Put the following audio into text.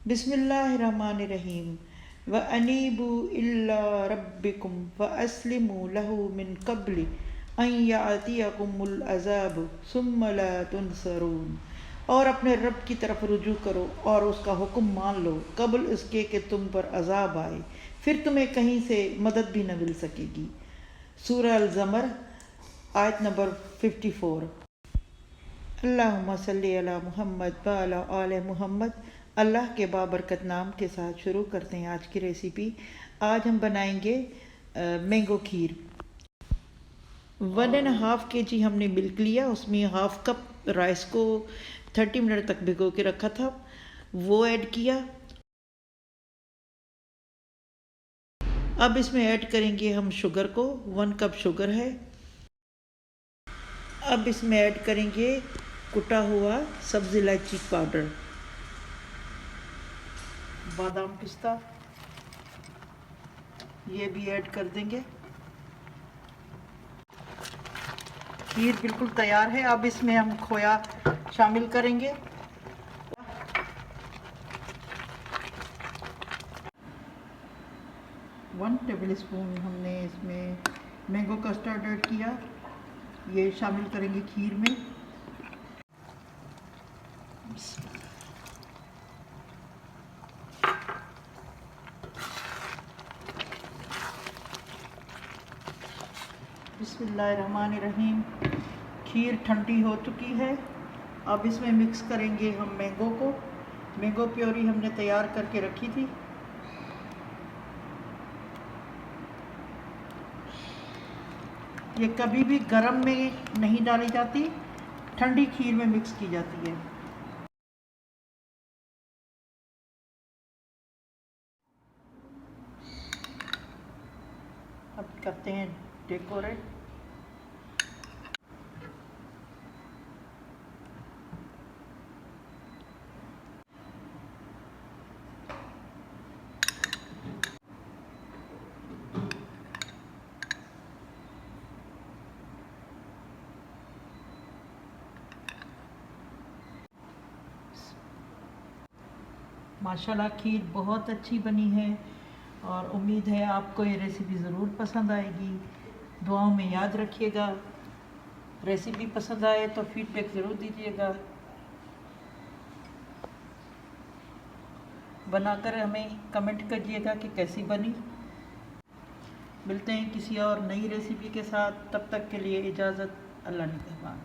बिस्मिल्लाहिर्रहमानिर्रहीम व अनीबू इल्ला रब्बिकुम व अस्लिमू लहू मिन क़ब्लि अन यातियकुमुल अज़ाब सुम्मा ला तुनसरून। और अपने रब की तरफ रुजू करो और उसका हुक्म मान लो कबल इसके कि तुम पर अजाब आए, फिर तुम्हें कहीं से मदद भी न मिल सकेगी। सूरह अल-ज़मर आयत नंबर 54। अल्लाहुम्मा सल्ली अला मुहम्मद व अला आले मुहम्मद। अल्लाह के बाबरकत नाम के साथ शुरू करते हैं आज की रेसिपी। आज हम बनाएंगे मैंगो खीर। 1.5 kg हमने मिल्क लिया, उसमें हाफ कप राइस को 30 मिनट तक भिगो के रखा था, वो ऐड किया। अब इसमें ऐड करेंगे हम शुगर को, 1 कप शुगर है। अब इसमें ऐड करेंगे कुटा हुआ सब्ज़ इलायची पाउडर, बादाम पिस्ता, ये भी ऐड कर देंगे। खीर बिल्कुल तैयार है। अब इसमें हम खोया शामिल करेंगे। वन टेबल स्पून हमने इसमें मैंगो कस्टर्ड ऐड किया, ये शामिल करेंगे खीर में। बिस्मिल्लाहिर्रहमानिर्रहीम। खीर ठंडी हो चुकी है। अब इसमें मिक्स करेंगे हम मैंगो को। मैंगो प्योरी हमने तैयार करके रखी थी। ये कभी भी गर्म में नहीं डाली जाती, ठंडी खीर में मिक्स की जाती है। अब करते हैं डेकोरेट। माशाल्लाह खीर बहुत अच्छी बनी है और उम्मीद है आपको ये रेसिपी ज़रूर पसंद आएगी। दुआओं में याद रखिएगा। रेसिपी पसंद आए तो फीडबैक ज़रूर दीजिएगा। बनाकर हमें कमेंट करिएगा कि कैसी बनी। मिलते हैं किसी और नई रेसिपी के साथ, तब तक के लिए इजाज़त। अल्लाह निगहबान।